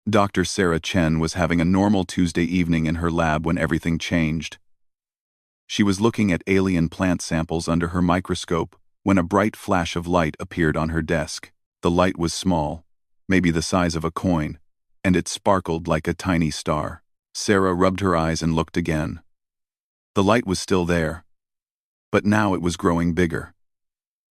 Dr. Sarah Chen was having a normal Tuesday evening in her lab when everything changed. She was looking at alien plant samples under her microscope when a bright flash of light appeared on her desk. The light was small, maybe the size of a coin, and it sparkled like a tiny star. Sarah rubbed her eyes and looked again. The light was still there, but now it was growing bigger.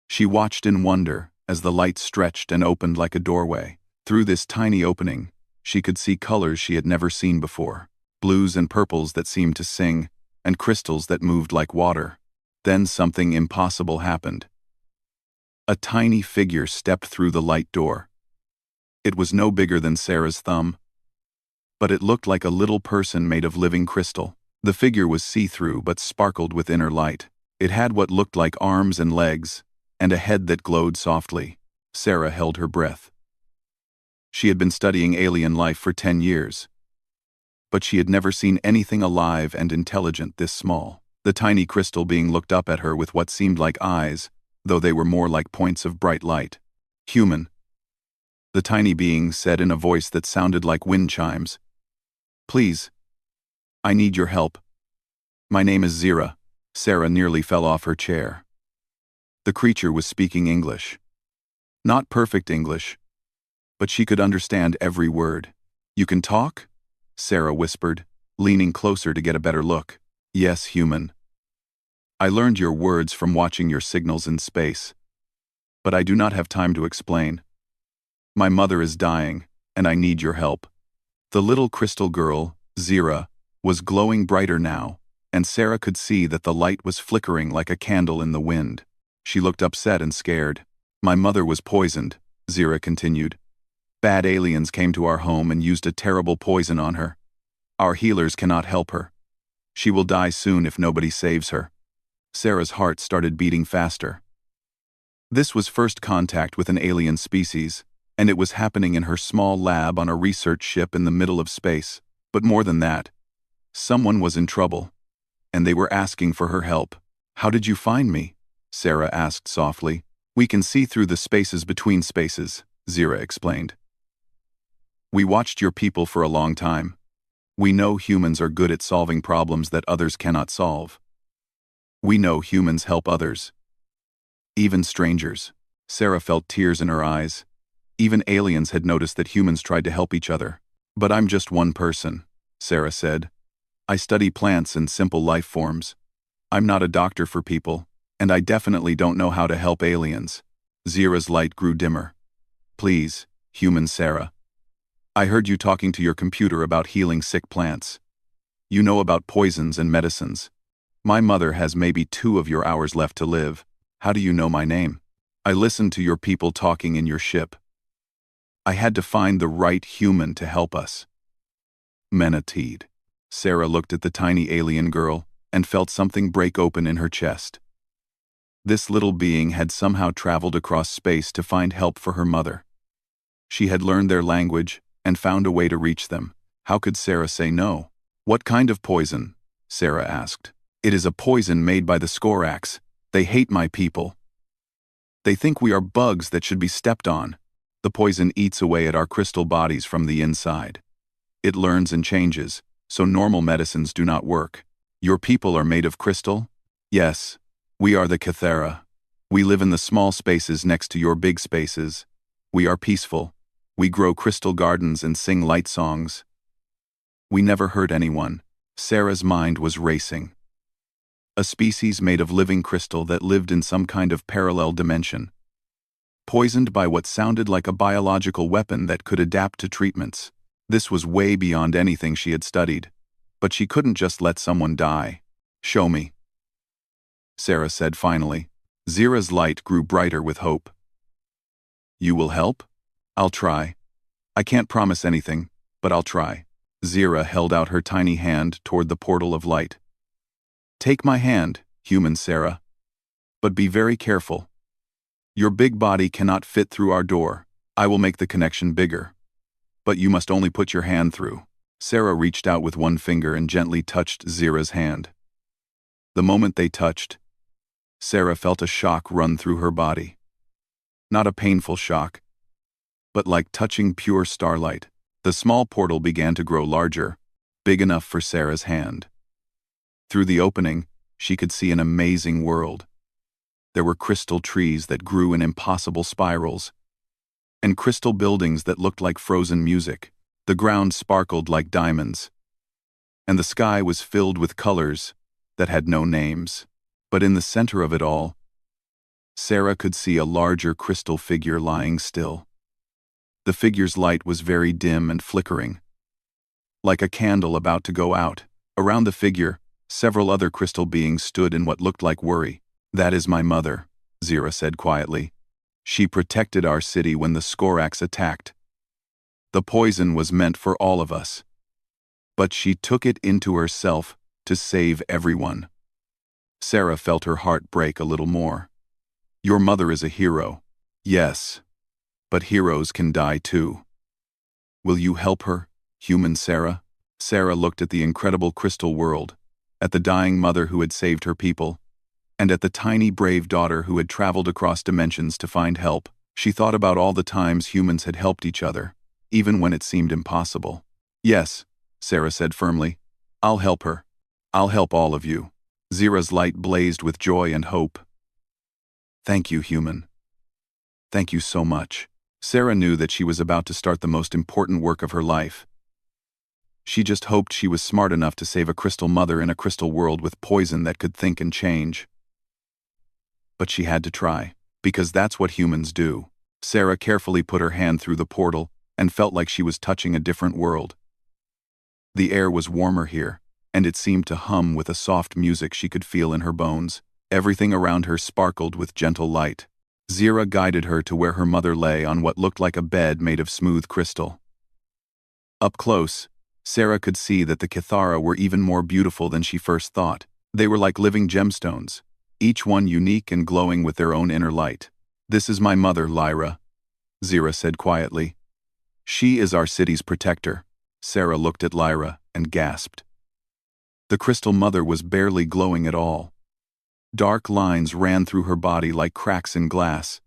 She watched in wonder as the light stretched and opened like a doorway. Through this tiny opening, she could see colors she had never seen before, blues and purples that seemed to sing, and crystals that moved like water. Then something impossible happened. A tiny figure stepped through the light door. It was no bigger than Sarah's thumb, but it looked like a little person made of living crystal. The figure was see-through but sparkled with inner light. It had what looked like arms and legs, and a head that glowed softly. Sarah held her breath. She had been studying alien life for 10 years, but she had never seen anything alive and intelligent this small. The tiny crystal being looked up at her with what seemed like eyes, though they were more like points of bright light. "Human," the tiny being said in a voice that sounded like wind chimes. "Please, I need your help. My name is Zira." Sarah nearly fell off her chair. The creature was speaking English. Not perfect English, but she could understand every word. "You can talk?" Sarah whispered, leaning closer to get a better look. "Yes, human. I learned your words from watching your signals in space, but I do not have time to explain. My mother is dying, and I need your help." The little crystal girl, Zira, was glowing brighter now, and Sarah could see that the light was flickering like a candle in the wind. She looked upset and scared. "My mother was poisoned," Zira continued. "Bad aliens came to our home and used a terrible poison on her. Our healers cannot help her. She will die soon if nobody saves her." Sarah's heart started beating faster. This was first contact with an alien species, and it was happening in her small lab on a research ship in the middle of space. But more than that, someone was in trouble, and they were asking for her help. "How did you find me?" Sarah asked softly. "We can see through the spaces between spaces," Zira explained. "We watched your people for a long time. We know humans are good at solving problems that others cannot solve. We know humans help others, even strangers." Sarah felt tears in her eyes. Even aliens had noticed that humans tried to help each other. "But I'm just one person," Sarah said. "I study plants and simple life forms. I'm not a doctor for people, and I definitely don't know how to help aliens." Zira's light grew dimmer. "Please, human Sarah. I heard you talking to your computer about healing sick plants. You know about poisons and medicines. My mother has maybe 2 of your hours left to live. How do you know my name? I listened to your people talking in your ship. I had to find the right human to help us." Menatid. Sarah looked at the tiny alien girl and felt something break open in her chest. This little being had somehow traveled across space to find help for her mother. She had learned their language and found a way to reach them. How could Sarah say no? "What kind of poison?" Sarah asked. "It is a poison made by the Skorax. They hate my people. They think we are bugs that should be stepped on. The poison eats away at our crystal bodies from the inside. It learns and changes, so normal medicines do not work." "Your people are made of crystal?" "Yes, we are the Cathera. We live in the small spaces next to your big spaces. We are peaceful. We grow crystal gardens and sing light songs. We never hurt anyone." Sarah's mind was racing. A species made of living crystal that lived in some kind of parallel dimension. Poisoned by what sounded like a biological weapon that could adapt to treatments. This was way beyond anything she had studied. But she couldn't just let someone die. "Show me," Sarah said finally. Zira's light grew brighter with hope. "You will help?" "I'll try. I can't promise anything, but I'll try." Zira held out her tiny hand toward the portal of light. "Take my hand, human Sarah. But be very careful. Your big body cannot fit through our door. I will make the connection bigger. But you must only put your hand through." Sarah reached out with one finger and gently touched Zira's hand. The moment they touched, Sarah felt a shock run through her body. Not a painful shock, but like touching pure starlight. The small portal began to grow larger, big enough for Sarah's hand. Through the opening, she could see an amazing world. There were crystal trees that grew in impossible spirals, and crystal buildings that looked like frozen music. The ground sparkled like diamonds, and the sky was filled with colors that had no names. But in the center of it all, Sarah could see a larger crystal figure lying still. The figure's light was very dim and flickering, like a candle about to go out. Around the figure, several other crystal beings stood in what looked like worry. "That is my mother," Zira said quietly. "She protected our city when the Skorax attacked. The poison was meant for all of us, but she took it into herself to save everyone." Sarah felt her heart break a little more. "Your mother is a hero." "Yes, but heroes can die too." "Will you help her, human Sarah?" Sarah looked at the incredible crystal world, at the dying mother who had saved her people, and at the tiny brave daughter who had traveled across dimensions to find help. She thought about all the times humans had helped each other, even when it seemed impossible. "Yes," Sarah said firmly. "I'll help her. I'll help all of you." Zira's light blazed with joy and hope. "Thank you, human. Thank you so much." Sarah knew that she was about to start the most important work of her life. She just hoped she was smart enough to save a crystal mother in a crystal world with poison that could think and change. But she had to try, because that's what humans do. Sarah carefully put her hand through the portal and felt like she was touching a different world. The air was warmer here, and it seemed to hum with a soft music she could feel in her bones. Everything around her sparkled with gentle light. Zira guided her to where her mother lay on what looked like a bed made of smooth crystal. Up close, Sarah could see that the Kithara were even more beautiful than she first thought. They were like living gemstones, each one unique and glowing with their own inner light. "This is my mother, Lyra," Zira said quietly. "She is our city's protector." Sarah looked at Lyra and gasped. The crystal mother was barely glowing at all. Dark lines ran through her body like cracks in glass,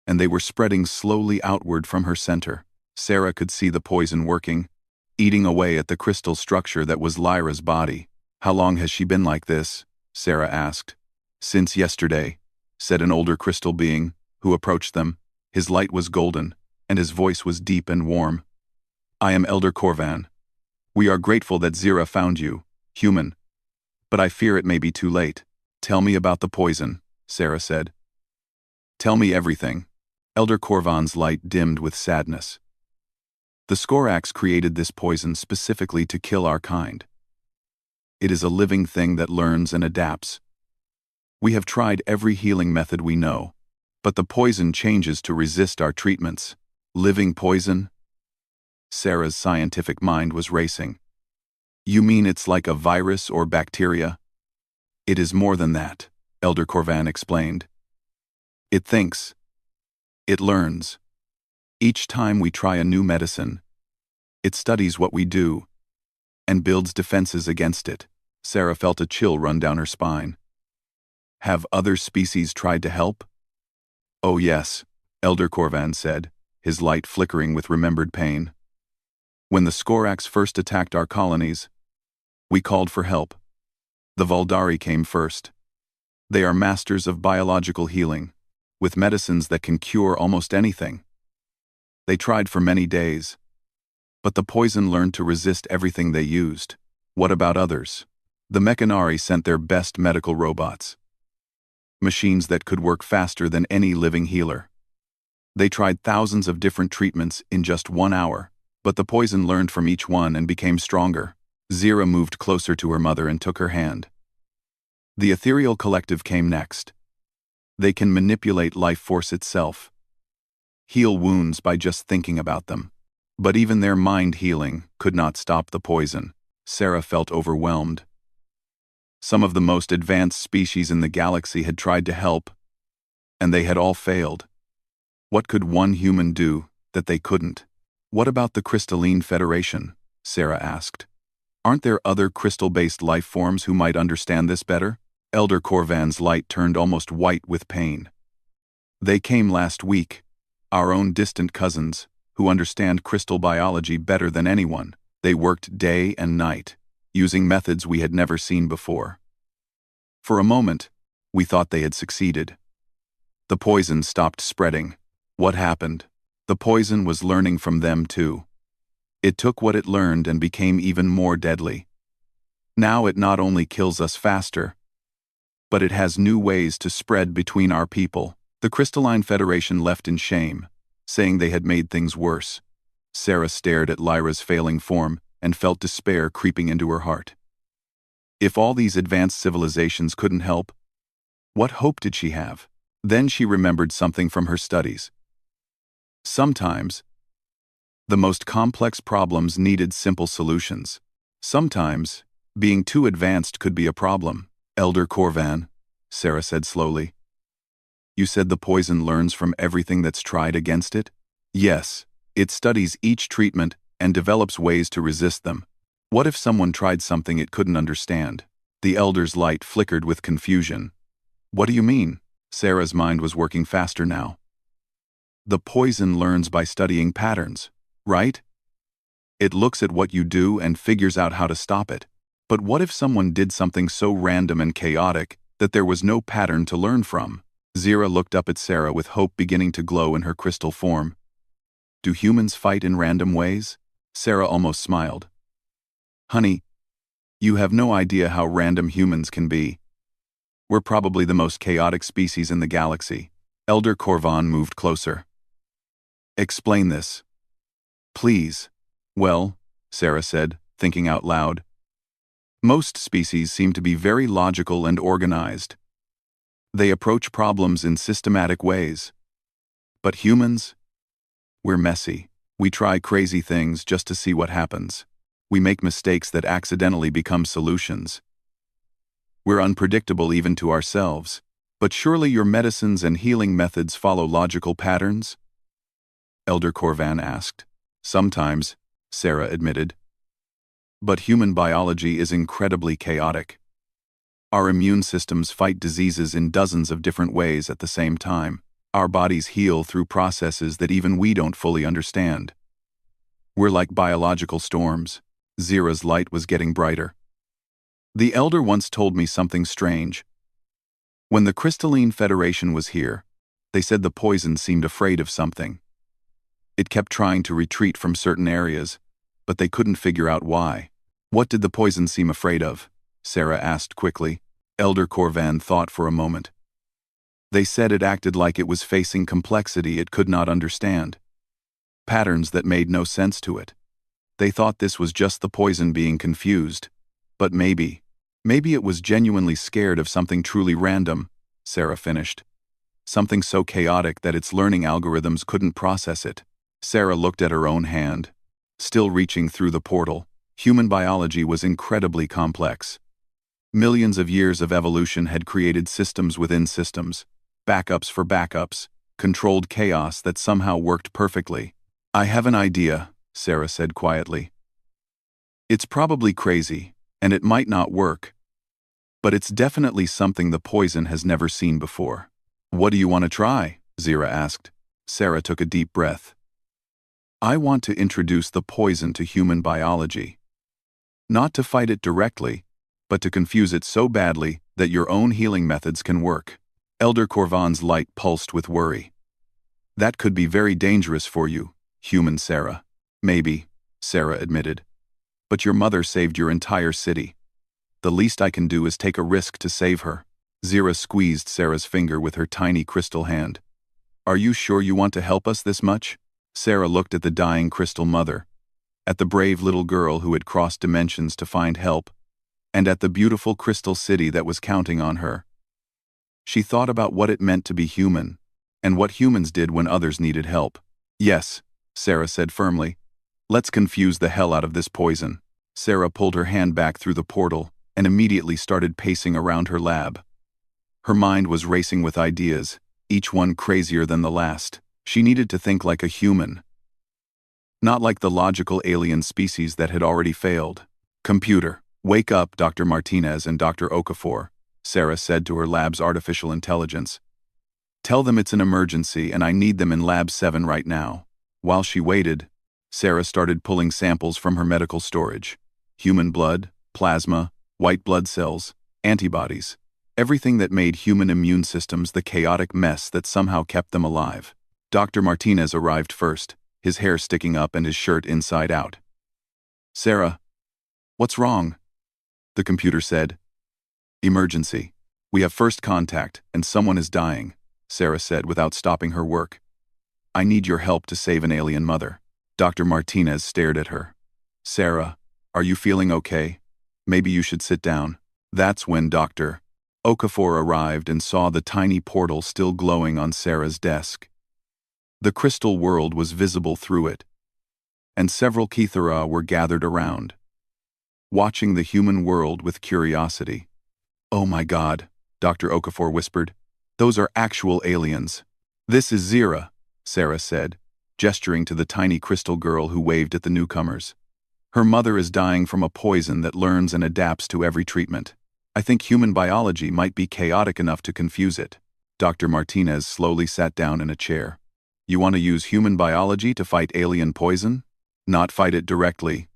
and they were spreading slowly outward from her center. Sarah could see the poison working, eating away at the crystal structure that was Lyra's body. "How long has she been like this?" Sarah asked. "Since yesterday," said an older crystal being, who approached them. His light was golden, and his voice was deep and warm. "I am Elder Corvan. We are grateful that Zira found you, human. But I fear it may be too late." "Tell me about the poison," Sarah said. "Tell me everything." Elder Corvan's light dimmed with sadness. "The Skorax created this poison specifically to kill our kind. It is a living thing that learns and adapts. We have tried every healing method we know, but the poison changes to resist our treatments." "Living poison?" Sarah's scientific mind was racing. "You mean it's like a virus or bacteria?" "It is more than that," Elder Corvan explained. "It thinks. It learns. Each time we try a new medicine, it studies what we do and builds defenses against it." Sarah felt a chill run down her spine. "Have other species tried to help?" "Oh yes," Elder Corvan said, his light flickering with remembered pain. "When the Skorax first attacked our colonies, we called for help. The Valdari came first. They are masters of biological healing, with medicines that can cure almost anything. They tried for many days, but the poison learned to resist everything they used." "What about others?" "The Mechanari sent their best medical robots. Machines that could work faster than any living healer. They tried thousands of different treatments in just 1 hour, but the poison learned from each one and became stronger." Zira moved closer to her mother and took her hand. "The ethereal collective came next. They can manipulate life force itself, heal wounds by just thinking about them. But even their mind healing could not stop the poison." Sarah felt overwhelmed. Some of the most advanced species in the galaxy had tried to help, and they had all failed. What could one human do that they couldn't? "What about the Crystalline Federation?" Sarah asked. "Aren't there other crystal-based life forms who might understand this better?" Elder Corvan's light turned almost white with pain. "They came last week, our own distant cousins, who understand crystal biology better than anyone. They worked day and night, using methods we had never seen before. For a moment, we thought they had succeeded. The poison stopped spreading. What happened? The poison was learning from them too. It took what it learned and became even more deadly. Now it not only kills us faster, but it has new ways to spread between our people. The Crystalline Federation left in shame, saying they had made things worse. Sarah stared at Lyra's failing form and felt despair creeping into her heart. If all these advanced civilizations couldn't help, what hope did she have? Then she remembered something from her studies. Sometimes, the most complex problems needed simple solutions. Sometimes, being too advanced could be a problem. Elder Corvan, Sarah said slowly. You said the poison learns from everything that's tried against it? Yes, it studies each treatment and develops ways to resist them. What if someone tried something it couldn't understand? The elder's light flickered with confusion. What do you mean? Sarah's mind was working faster now. The poison learns by studying patterns, right? It looks at what you do and figures out how to stop it. But what if someone did something so random and chaotic that there was no pattern to learn from? Zira looked up at Sarah with hope beginning to glow in her crystal form. Do humans fight in random ways? Sarah almost smiled. Honey, you have no idea how random humans can be. We're probably the most chaotic species in the galaxy. Elder Corvan moved closer. Explain this. Please. Well, Sarah said, thinking out loud. Most species seem to be very logical and organized. They approach problems in systematic ways. But humans? We're messy. We try crazy things just to see what happens. We make mistakes that accidentally become solutions. We're unpredictable even to ourselves. But surely your medicines and healing methods follow logical patterns? Elder Corvan asked. Sometimes, Sarah admitted. But human biology is incredibly chaotic. Our immune systems fight diseases in dozens of different ways at the same time. Our bodies heal through processes that even we don't fully understand. We're like biological storms. Zira's light was getting brighter. The elder once told me something strange. When the Crystalline Federation was here, they said the poison seemed afraid of something. It kept trying to retreat from certain areas, but they couldn't figure out why. What did the poison seem afraid of? Sarah asked quickly. Elder Corvan thought for a moment. They said it acted like it was facing complexity it could not understand. Patterns that made no sense to it. They thought this was just the poison being confused. But maybe it was genuinely scared of something truly random, Sarah finished. Something so chaotic that its learning algorithms couldn't process it. Sarah looked at her own hand. Still reaching through the portal, human biology was incredibly complex. Millions of years of evolution had created systems within systems, backups for backups, controlled chaos that somehow worked perfectly. I have an idea, Sarah said quietly. It's probably crazy, and it might not work. But it's definitely something the poison has never seen before. What do you want to try? Zira asked. Sarah took a deep breath. I want to introduce the poison to human biology. Not to fight it directly, but to confuse it so badly that your own healing methods can work. Elder Corvan's light pulsed with worry. That could be very dangerous for you, human Sarah. Maybe, Sarah admitted. But your mother saved your entire city. The least I can do is take a risk to save her. Zira squeezed Sarah's finger with her tiny crystal hand. Are you sure you want to help us this much? Sarah looked at the dying crystal mother, at the brave little girl who had crossed dimensions to find help, and at the beautiful crystal city that was counting on her. She thought about what it meant to be human, and what humans did when others needed help. Yes, Sarah said firmly. Let's confuse the hell out of this poison. Sarah pulled her hand back through the portal and immediately started pacing around her lab. Her mind was racing with ideas, each one crazier than the last. She needed to think like a human, not like the logical alien species that had already failed. Computer, wake up Dr. Martinez and Dr. Okafor, Sarah said to her lab's artificial intelligence. Tell them it's an emergency and I need them in Lab 7 right now. While she waited, Sarah started pulling samples from her medical storage. Human blood, plasma, white blood cells, antibodies. Everything that made human immune systems the chaotic mess that somehow kept them alive. Dr. Martinez arrived first, his hair sticking up and his shirt inside out. "Sarah, what's wrong?" the computer said. "Emergency. We have first contact, and someone is dying," Sarah said without stopping her work. "I need your help to save an alien mother." Dr. Martinez stared at her. "Sarah, are you feeling okay? Maybe you should sit down." That's when Dr. Okafor arrived and saw the tiny portal still glowing on Sarah's desk. The crystal world was visible through it, and several Kithara were gathered around, watching the human world with curiosity. "Oh my God," Dr. Okafor whispered. "Those are actual aliens." "This is Zira," Sarah said, gesturing to the tiny crystal girl who waved at the newcomers. "Her mother is dying from a poison that learns and adapts to every treatment. I think human biology might be chaotic enough to confuse it." Dr. Martinez slowly sat down in a chair. "You want to use human biology to fight alien poison? Not fight it directly,"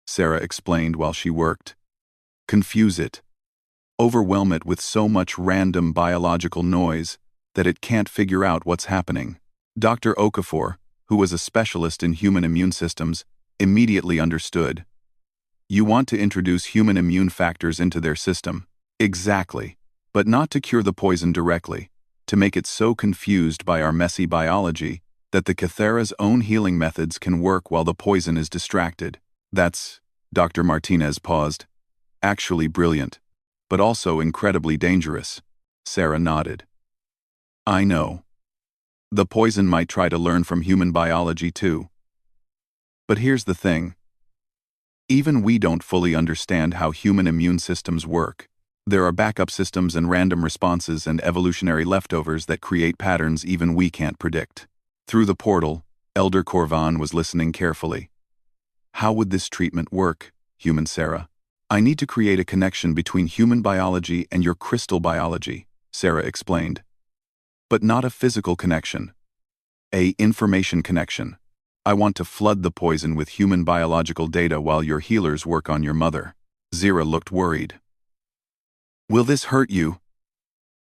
Sarah explained while she worked. "Confuse it. Overwhelm it with so much random biological noise that it can't figure out what's happening." Dr. Okafor, who was a specialist in human immune systems, immediately understood. "You want to introduce human immune factors into their system." "Exactly. But not to cure the poison directly, to make it so confused by our messy biology that the Kithara's own healing methods can work while the poison is distracted." That's, Dr. Martinez paused, "actually brilliant, but also incredibly dangerous." Sarah nodded. "I know. The poison might try to learn from human biology too. But here's the thing. Even we don't fully understand how human immune systems work. There are backup systems and random responses and evolutionary leftovers that create patterns even we can't predict." Through the portal, Elder Corvan was listening carefully. "How would this treatment work, human Sarah?" "I need to create a connection between human biology and your crystal biology," Sarah explained. "But not a physical connection. A information connection. I want to flood the poison with human biological data while your healers work on your mother." Zira looked worried. "Will this hurt you?"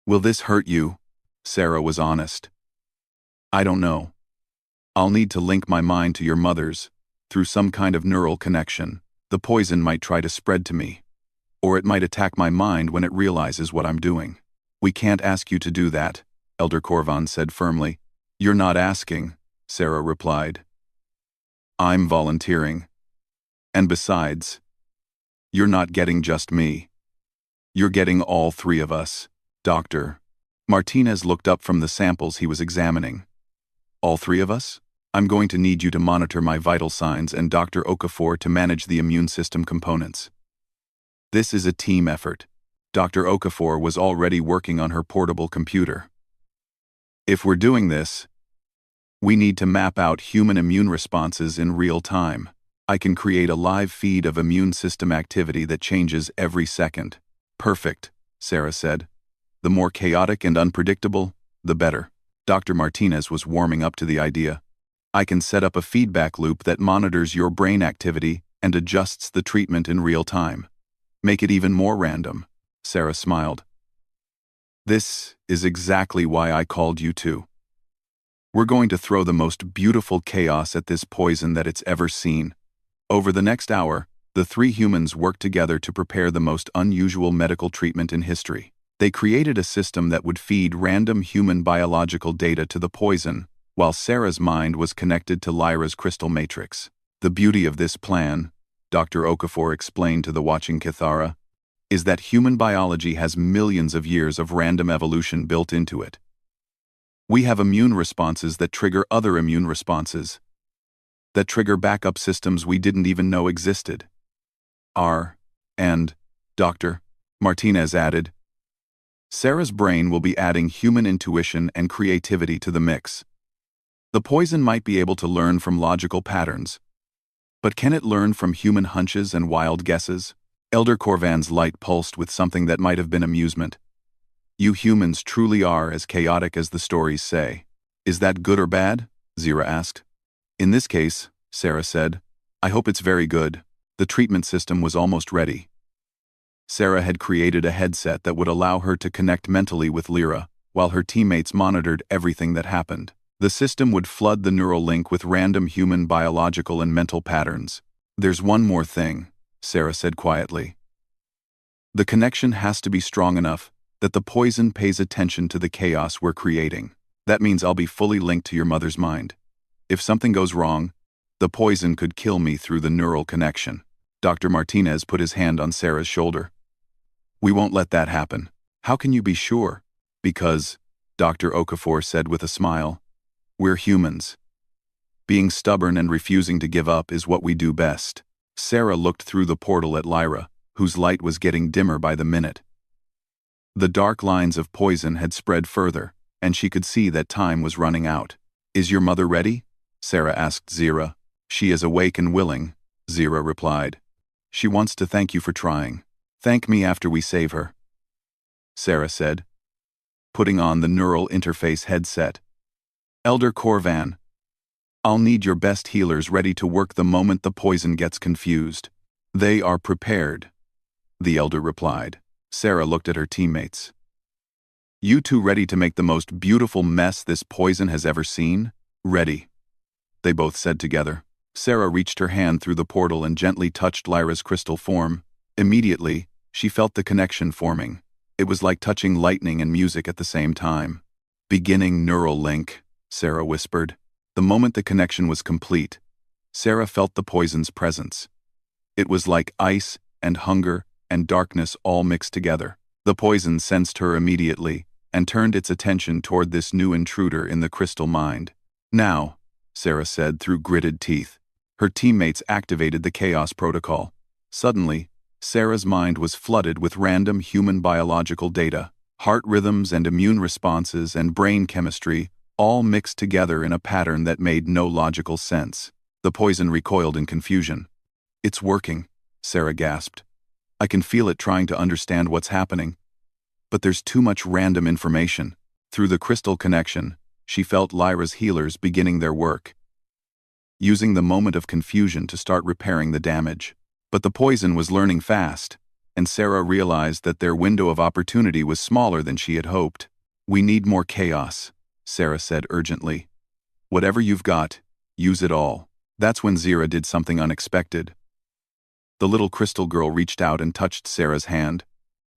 "Will this hurt you?" Sarah was honest. "I don't know. I'll need to link my mind to your mother's, through some kind of neural connection. The poison might try to spread to me. Or it might attack my mind when it realizes what I'm doing." "We can't ask you to do that," Elder Corvan said firmly. "You're not asking," Sarah replied. "I'm volunteering. And besides, you're not getting just me. You're getting all three of us." Dr. Martinez looked up from the samples he was examining. "All three of us? I'm going to need you to monitor my vital signs and Dr. Okafor to manage the immune system components. This is a team effort." Dr. Okafor was already working on her portable computer. "If we're doing this, we need to map out human immune responses in real time. I can create a live feed of immune system activity that changes every second." "Perfect," Sarah said. "The more chaotic and unpredictable, the better." Dr. Martinez was warming up to the idea. "I can set up a feedback loop that monitors your brain activity and adjusts the treatment in real time. Make it even more random." Sarah smiled. "This is exactly why I called you two. We're going to throw the most beautiful chaos at this poison that it's ever seen." Over the next hour, the three humans worked together to prepare the most unusual medical treatment in history. They created a system that would feed random human biological data to the poison, while Sarah's mind was connected to Lyra's crystal matrix. "The beauty of this plan," Dr. Okafor explained to the watching Kithara, "is that human biology has millions of years of random evolution built into it. We have immune responses that trigger other immune responses, that trigger backup systems we didn't even know existed. And, Dr. Martinez added, Sarah's brain will be adding human intuition and creativity to the mix. The poison might be able to learn from logical patterns, but can it learn from human hunches and wild guesses?" Elder Corvan's light pulsed with something that might have been amusement. "You humans truly are as chaotic as the stories say." "Is that good or bad?" Zira asked. In this case, Sarah said, I hope it's very good. The treatment system was almost ready. Sarah had created a headset that would allow her to connect mentally with Lyra, while her teammates monitored everything that happened. The system would flood the neural link with random human biological and mental patterns. There's one more thing, Sarah said quietly. The connection has to be strong enough that the poison pays attention to the chaos we're creating. That means I'll be fully linked to your mother's mind. If something goes wrong, the poison could kill me through the neural connection. Dr. Martinez put his hand on Sarah's shoulder. We won't let that happen. How can you be sure? Because, Dr. Okafor said with a smile, we're humans. Being stubborn and refusing to give up is what we do best. Sarah looked through the portal at Lyra, whose light was getting dimmer by the minute. The dark lines of poison had spread further, and she could see that time was running out. Is your mother ready? Sarah asked Zira. She is awake and willing, Zira replied. She wants to thank you for trying. Thank me after we save her, Sarah said, putting on the neural interface headset. Elder Corvan, I'll need your best healers ready to work the moment the poison gets confused. They are prepared, the elder replied. Sarah looked at her teammates. You two ready to make the most beautiful mess this poison has ever seen? Ready, they both said together. Sarah reached her hand through the portal and gently touched Lyra's crystal form. Immediately, she felt the connection forming. It was like touching lightning and music at the same time. Beginning neural link, Sarah whispered. The moment the connection was complete, Sarah felt the poison's presence. It was like ice and hunger and darkness all mixed together. The poison sensed her immediately and turned its attention toward this new intruder in the crystal mind. Now, Sarah said through gritted teeth. Her teammates activated the chaos protocol. Suddenly, Sarah's mind was flooded with random human biological data, heart rhythms and immune responses and brain chemistry, all mixed together in a pattern that made no logical sense. The poison recoiled in confusion. It's working, Sarah gasped. I can feel it trying to understand what's happening. But there's too much random information. Through the crystal connection, she felt Lyra's healers beginning their work, using the moment of confusion to start repairing the damage. But the poison was learning fast, and Sarah realized that their window of opportunity was smaller than she had hoped. We need more chaos, Sarah said urgently. Whatever you've got, use it all. That's when Zira did something unexpected. The little crystal girl reached out and touched Sarah's hand,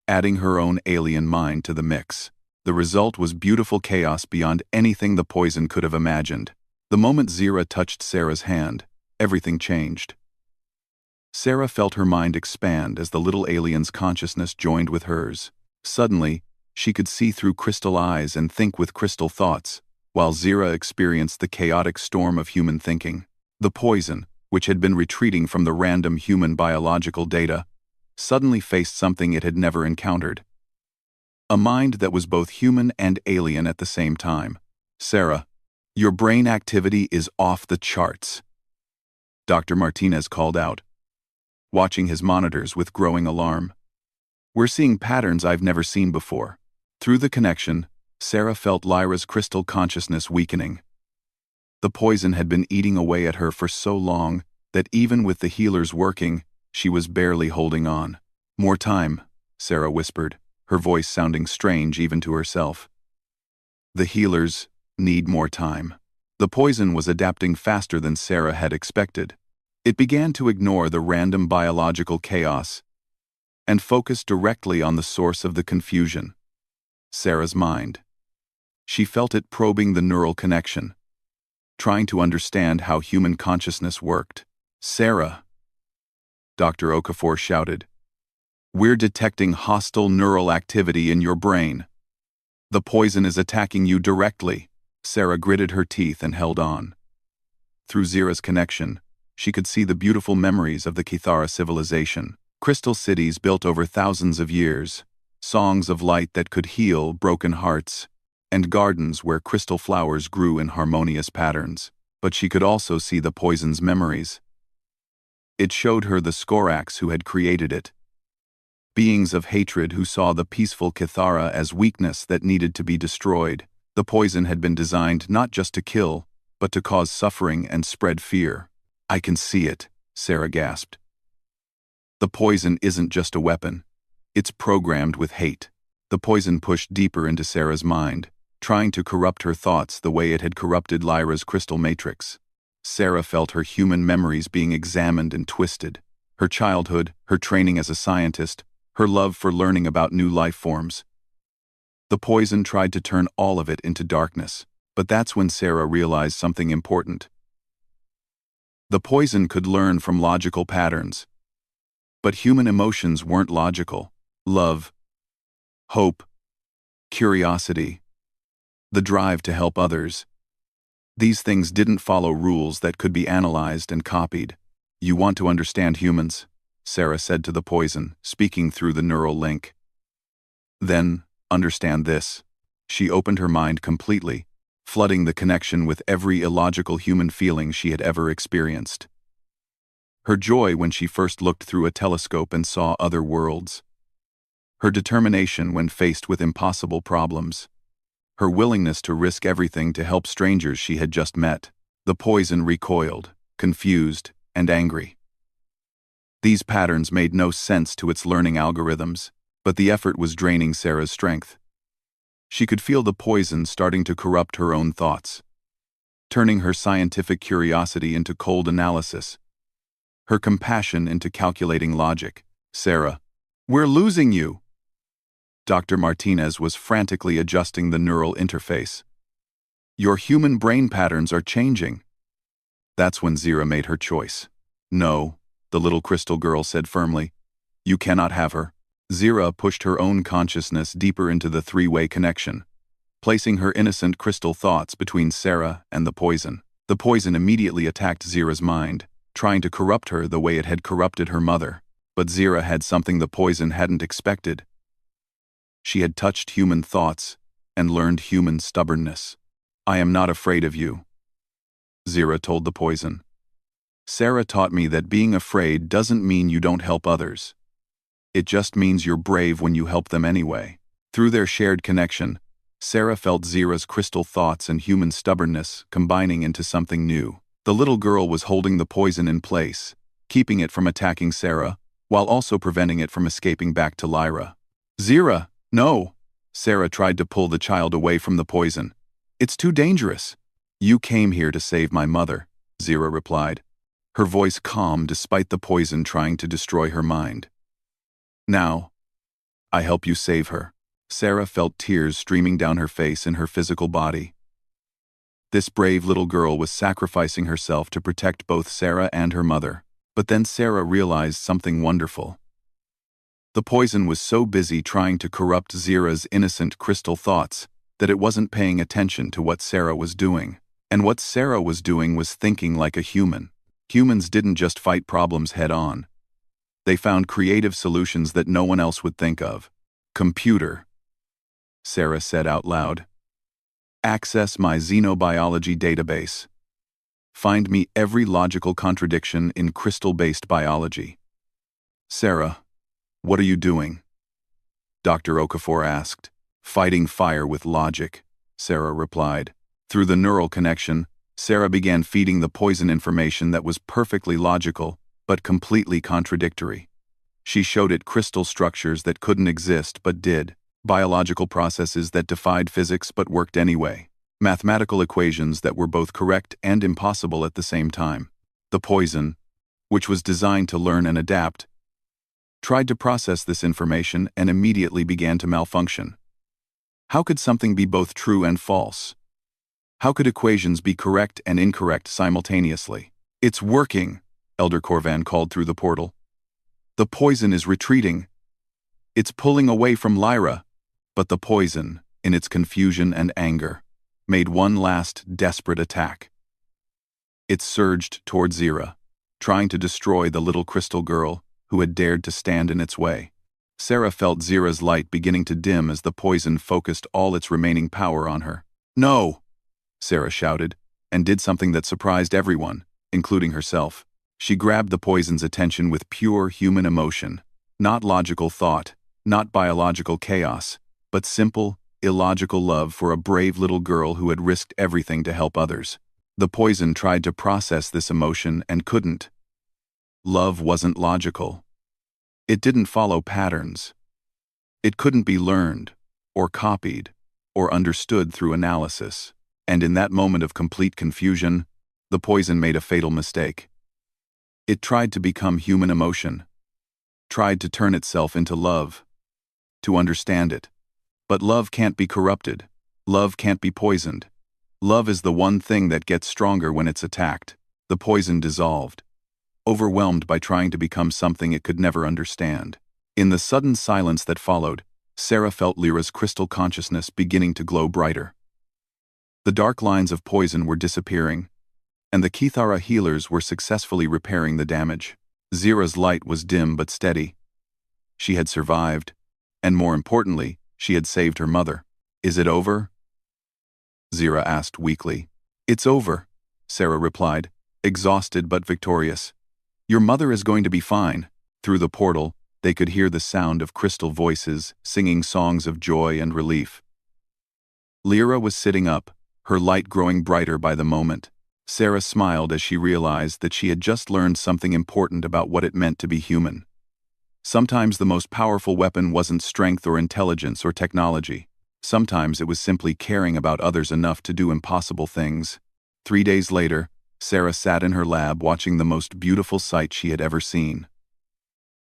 adding her own alien mind to the mix. The result was beautiful chaos beyond anything the poison could have imagined. The moment Zira touched Sarah's hand, everything changed. Sarah felt her mind expand as the little alien's consciousness joined with hers. Suddenly, she could see through crystal eyes and think with crystal thoughts, while Zira experienced the chaotic storm of human thinking. The poison, which had been retreating from the random human biological data, suddenly faced something it had never encountered. A mind that was both human and alien at the same time. Sarah, your brain activity is off the charts, Dr. Martinez called out, watching his monitors with growing alarm. We're seeing patterns I've never seen before. Through the connection, Sarah felt Lyra's crystal consciousness weakening. The poison had been eating away at her for so long that even with the healers working, she was barely holding on. More time, Sarah whispered, her voice sounding strange even to herself. The healers need more time. The poison was adapting faster than Sarah had expected. It began to ignore the random biological chaos and focus directly on the source of the confusion, Sarah's mind. She felt it probing the neural connection, trying to understand how human consciousness worked. Sarah, Dr. Okafor shouted, we're detecting hostile neural activity in your brain. The poison is attacking you directly. Sarah gritted her teeth and held on. Through Zira's connection, she could see the beautiful memories of the Kithara civilization. Crystal cities built over thousands of years, songs of light that could heal broken hearts, and gardens where crystal flowers grew in harmonious patterns. But she could also see the poison's memories. It showed her the Skorax who had created it, beings of hatred who saw the peaceful Kithara as weakness that needed to be destroyed. The poison had been designed not just to kill, but to cause suffering and spread fear. I can see it, Sarah gasped. The poison isn't just a weapon. It's programmed with hate. The poison pushed deeper into Sarah's mind, trying to corrupt her thoughts the way it had corrupted Lyra's crystal matrix. Sarah felt her human memories being examined and twisted. Her childhood, her training as a scientist, her love for learning about new life forms. The poison tried to turn all of it into darkness, but that's when Sarah realized something important. The poison could learn from logical patterns. But human emotions weren't logical. Love, hope, curiosity, the drive to help others. These things didn't follow rules that could be analyzed and copied. You want to understand humans? Sarah said to the poison, speaking through the neural link. Then, understand this. She opened her mind completely, flooding the connection with every illogical human feeling she had ever experienced. Her joy when she first looked through a telescope and saw other worlds. Her determination when faced with impossible problems. Her willingness to risk everything to help strangers she had just met. The poison recoiled, confused, and angry. These patterns made no sense to its learning algorithms, but the effort was draining Sarah's strength. She could feel the poison starting to corrupt her own thoughts, turning her scientific curiosity into cold analysis, her compassion into calculating logic. Sarah, we're losing you! Dr. Martinez was frantically adjusting the neural interface. Your human brain patterns are changing. That's when Zira made her choice. No, the little crystal girl said firmly. You cannot have her. Zira pushed her own consciousness deeper into the three-way connection, placing her innocent crystal thoughts between Sarah and the poison. The poison immediately attacked Zira's mind, trying to corrupt her the way it had corrupted her mother. But Zira had something the poison hadn't expected. She had touched human thoughts and learned human stubbornness. I am not afraid of you, Zira told the poison. Sarah taught me that being afraid doesn't mean you don't help others. It just means you're brave when you help them anyway. Through their shared connection, Sarah felt Zira's crystal thoughts and human stubbornness combining into something new. The little girl was holding the poison in place, keeping it from attacking Sarah, while also preventing it from escaping back to Lyra. Zira, no! Sarah tried to pull the child away from the poison. It's too dangerous. You came here to save my mother, Zira replied, her voice calm despite the poison trying to destroy her mind. Now, I help you save her. Sarah felt tears streaming down her face and her physical body. This brave little girl was sacrificing herself to protect both Sarah and her mother. But then Sarah realized something wonderful. The poison was so busy trying to corrupt Zira's innocent crystal thoughts that it wasn't paying attention to what Sarah was doing. And what Sarah was doing was thinking like a human. Humans didn't just fight problems head-on. They found creative solutions that no one else would think of. Computer, Sarah said out loud. Access my xenobiology database. Find me every logical contradiction in crystal-based biology. Sarah, what are you doing? Dr. Okafor asked. Fighting fire with logic, Sarah replied. Through the neural connection, Sarah began feeding the poison information that was perfectly logical, but completely contradictory. She showed it crystal structures that couldn't exist but did, biological processes that defied physics but worked anyway, mathematical equations that were both correct and impossible at the same time. The poison, which was designed to learn and adapt, tried to process this information and immediately began to malfunction. How could something be both true and false? How could equations be correct and incorrect simultaneously? It's working, Elder Corvan called through the portal. The poison is retreating. It's pulling away from Lyra, but the poison, in its confusion and anger, made one last desperate attack. It surged toward Zira, trying to destroy the little crystal girl who had dared to stand in its way. Sarah felt Zira's light beginning to dim as the poison focused all its remaining power on her. No! Sarah shouted, and did something that surprised everyone, including herself. She grabbed the poison's attention with pure human emotion, not logical thought, not biological chaos, but simple, illogical love for a brave little girl who had risked everything to help others. The poison tried to process this emotion and couldn't. Love wasn't logical. It didn't follow patterns. It couldn't be learned, or copied, or understood through analysis. And in that moment of complete confusion, the poison made a fatal mistake. It tried to become human emotion, tried to turn itself into love, to understand it. But love can't be corrupted. Love can't be poisoned. Love is the one thing that gets stronger when it's attacked. The poison dissolved, overwhelmed by trying to become something it could never understand. In the sudden silence that followed, Sarah felt Lyra's crystal consciousness beginning to glow brighter. The dark lines of poison were disappearing, and the Kithara healers were successfully repairing the damage. Zira's light was dim but steady. She had survived, and more importantly, she had saved her mother. "Is it over?" Zira asked weakly. "It's over," Sarah replied, exhausted but victorious. "Your mother is going to be fine." Through the portal, they could hear the sound of crystal voices singing songs of joy and relief. Lyra was sitting up, her light growing brighter by the moment. Sarah smiled as she realized that she had just learned something important about what it meant to be human. Sometimes the most powerful weapon wasn't strength or intelligence or technology. Sometimes it was simply caring about others enough to do impossible things. 3 days later, Sarah sat in her lab watching the most beautiful sight she had ever seen.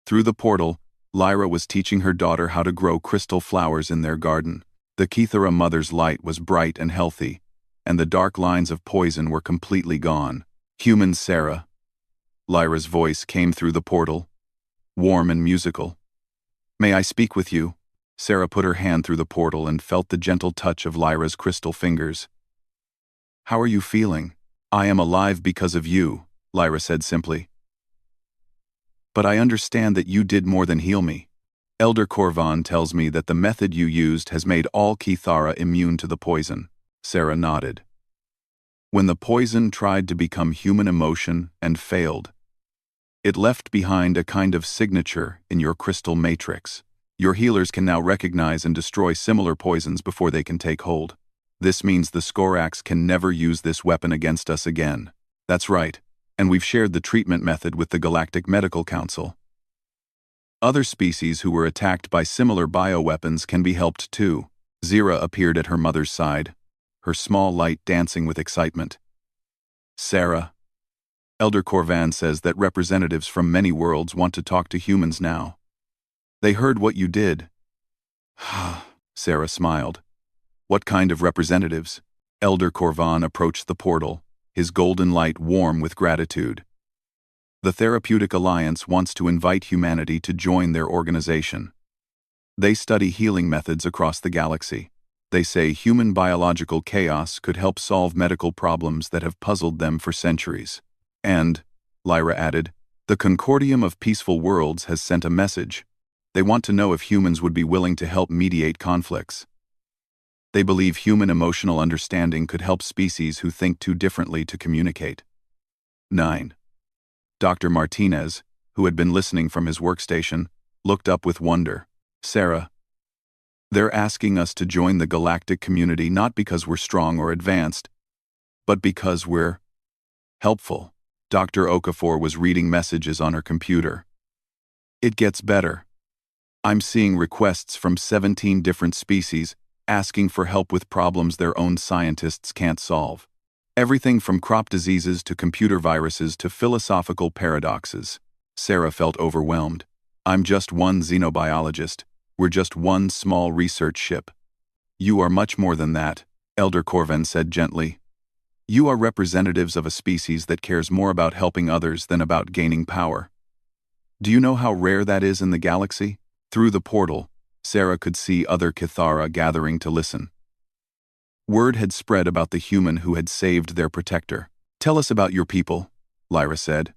Through the portal, Lyra was teaching her daughter how to grow crystal flowers in their garden. The Kithara mother's light was bright and healthy, and the dark lines of poison were completely gone. "Human Sarah." Lyra's voice came through the portal, warm and musical. "May I speak with you?" Sarah put her hand through the portal and felt the gentle touch of Lyra's crystal fingers. "How are you feeling?" "I am alive because of you," Lyra said simply. "But I understand that you did more than heal me. Elder Corvan tells me that the method you used has made all Kithara immune to the poison." Sarah nodded. "When the poison tried to become human emotion and failed, it left behind a kind of signature in your crystal matrix. Your healers can now recognize and destroy similar poisons before they can take hold. This means the Skorax can never use this weapon against us again." "That's right, and we've shared the treatment method with the Galactic Medical Council. Other species who were attacked by similar bioweapons can be helped too." Zira appeared at her mother's side, her small light dancing with excitement. "Sarah, Elder Corvan says that representatives from many worlds want to talk to humans now. They heard what you did." Sarah smiled. "What kind of representatives?" Elder Corvan approached the portal, his golden light warm with gratitude. "The Therapeutic Alliance wants to invite humanity to join their organization. They study healing methods across the galaxy. They say human biological chaos could help solve medical problems that have puzzled them for centuries. And," Lyra added, "the Concordium of Peaceful Worlds has sent a message. They want to know if humans would be willing to help mediate conflicts. They believe human emotional understanding could help species who think too differently to communicate." 9. Dr. Martinez, who had been listening from his workstation, looked up with wonder. "Sarah, they're asking us to join the galactic community not because we're strong or advanced, but because we're helpful." Dr. Okafor was reading messages on her computer. "It gets better. I'm seeing requests from 17 different species asking for help with problems their own scientists can't solve. Everything from crop diseases to computer viruses to philosophical paradoxes." Sarah felt overwhelmed. "I'm just one xenobiologist. We're just one small research ship." "You are much more than that," Elder Corvan said gently. "You are representatives of a species that cares more about helping others than about gaining power. Do you know how rare that is in the galaxy?" Through the portal, Sarah could see other Kithara gathering to listen. Word had spread about the human who had saved their protector. "Tell us about your people," Lyra said.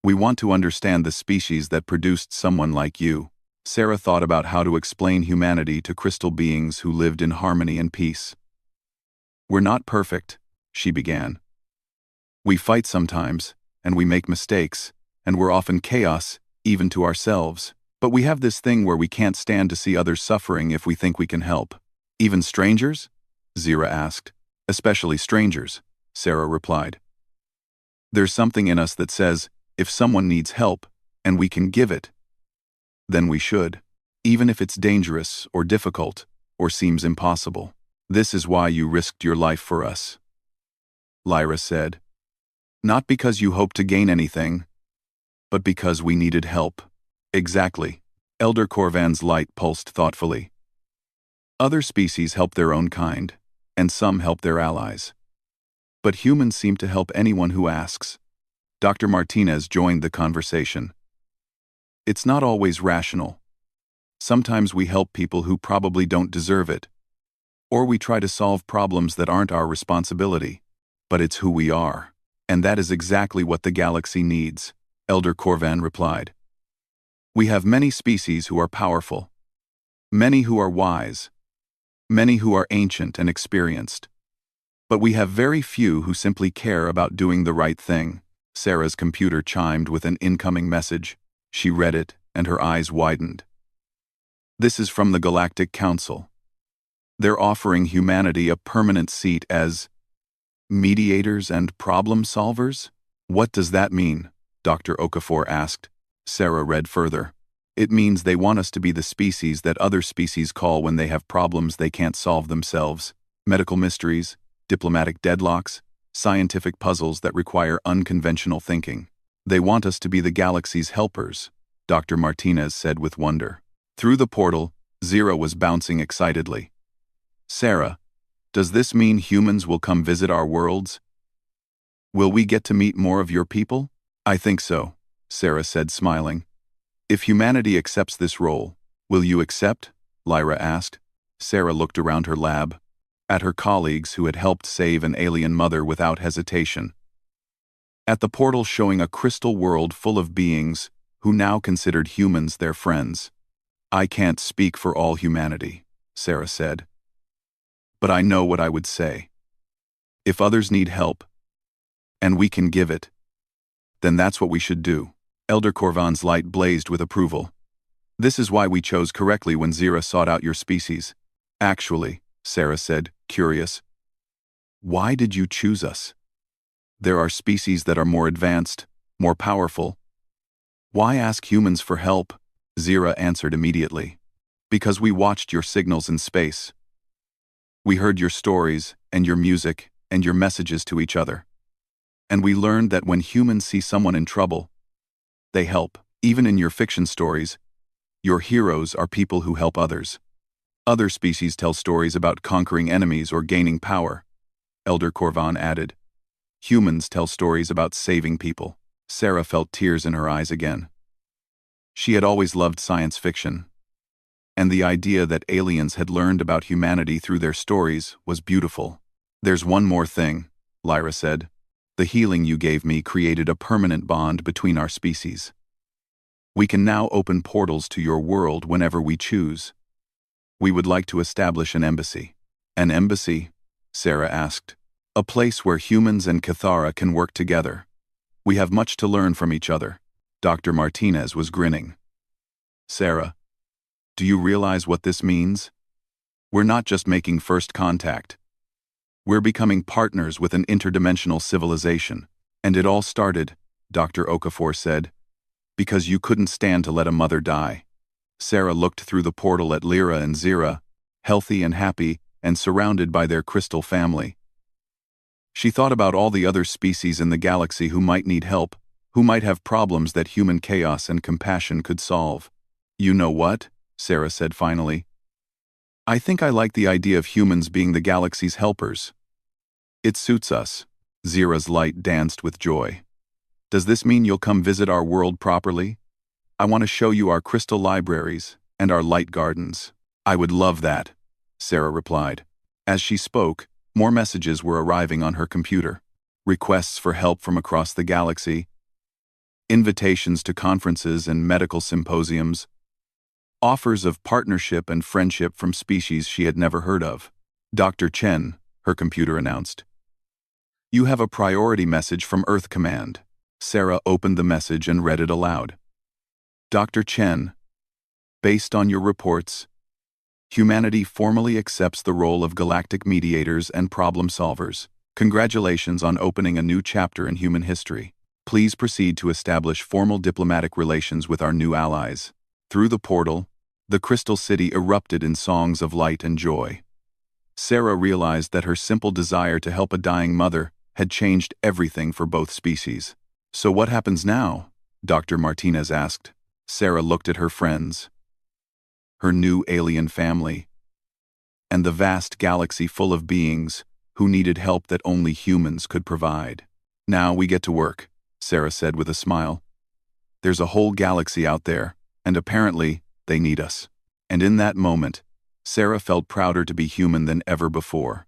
"We want to understand the species that produced someone like you." Sarah thought about how to explain humanity to crystal beings who lived in harmony and peace. "We're not perfect," she began. "We fight sometimes, and we make mistakes, and we're often chaos, even to ourselves. But we have this thing where we can't stand to see others suffering if we think we can help." "Even strangers?" Zira asked. "Especially strangers." Sarah replied. There's something in us that says, if someone needs help, and we can give it, then we should, even if it's dangerous or difficult or seems impossible. This is why you risked your life for us, Lyra said. Not because you hoped to gain anything, but because we needed help. Exactly. Elder Corvan's light pulsed thoughtfully. Other species help their own kind, and some help their allies. But humans seem to help anyone who asks. Dr. Martinez joined the conversation. It's not always rational. Sometimes we help people who probably don't deserve it. Or we try to solve problems that aren't our responsibility. But it's who we are. And that is exactly what the galaxy needs, Elder Corvan replied. We have many species who are powerful. Many who are wise. Many who are ancient and experienced. But we have very few who simply care about doing the right thing. Sarah's computer chimed with an incoming message. She read it, and her eyes widened. This is from the Galactic Council. They're offering humanity a permanent seat as mediators and problem solvers? What does that mean? Dr. Okafor asked. Sarah read further. It means they want us to be the species that other species call when they have problems they can't solve themselves. Medical mysteries, diplomatic deadlocks, scientific puzzles that require unconventional thinking. They want us to be the galaxy's helpers, Dr. Martinez said with wonder. Through the portal, Zira was bouncing excitedly. Sarah, does this mean humans will come visit our worlds? Will we get to meet more of your people? I think so, Sarah said, smiling. If humanity accepts this role, will you accept? Lyra asked. Sarah looked around her lab, at her colleagues who had helped save an alien mother without hesitation. At the portal showing a crystal world full of beings who now considered humans their friends. I can't speak for all humanity, Sarah said. But I know what I would say. If others need help, and we can give it, then that's what we should do. Elder Corvan's light blazed with approval. This is why we chose correctly when Zira sought out your species. Actually, Sarah said, curious. Why did you choose us? There are species that are more advanced, more powerful. Why ask humans for help? Zira answered immediately. Because we watched your signals in space. We heard your stories, and your music, and your messages to each other. And we learned that when humans see someone in trouble, they help. Even in your fiction stories, your heroes are people who help others. Other species tell stories about conquering enemies or gaining power, Elder Corvan added. Humans tell stories about saving people. Sarah felt tears in her eyes again. She had always loved science fiction, and the idea that aliens had learned about humanity through their stories was beautiful. There's one more thing, Lyra said. The healing you gave me created a permanent bond between our species. We can now open portals to your world whenever we choose. We would like to establish an embassy. An embassy? Sarah asked. A place where humans and Cathara can work together. We have much to learn from each other. Dr. Martinez was grinning. Sarah, do you realize what this means? We're not just making first contact. We're becoming partners with an interdimensional civilization. And it all started, Dr. Okafor said, because you couldn't stand to let a mother die. Sarah looked through the portal at Lyra and Zira, healthy and happy, and surrounded by their crystal family. She thought about all the other species in the galaxy who might need help, who might have problems that human chaos and compassion could solve. You know what? Sarah said finally. I think I like the idea of humans being the galaxy's helpers. It suits us. Zira's light danced with joy. Does this mean you'll come visit our world properly? I want to show you our crystal libraries and our light gardens. I would love that, Sarah replied. As she spoke, more messages were arriving on her computer. Requests for help from across the galaxy, invitations to conferences and medical symposiums, offers of partnership and friendship from species she had never heard of. Dr. Chen, her computer announced. You have a priority message from Earth Command. Sarah opened the message and read it aloud. Dr. Chen, based on your reports, humanity formally accepts the role of galactic mediators and problem solvers. Congratulations on opening a new chapter in human history. Please proceed to establish formal diplomatic relations with our new allies. Through the portal, the Crystal City erupted in songs of light and joy. Sarah realized that her simple desire to help a dying mother had changed everything for both species. So what happens now? Dr. Martinez asked. Sarah looked at her friends, her new alien family, and the vast galaxy full of beings who needed help that only humans could provide. Now we get to work, Sarah said with a smile. There's a whole galaxy out there, and apparently they need us. And in that moment, Sarah felt prouder to be human than ever before.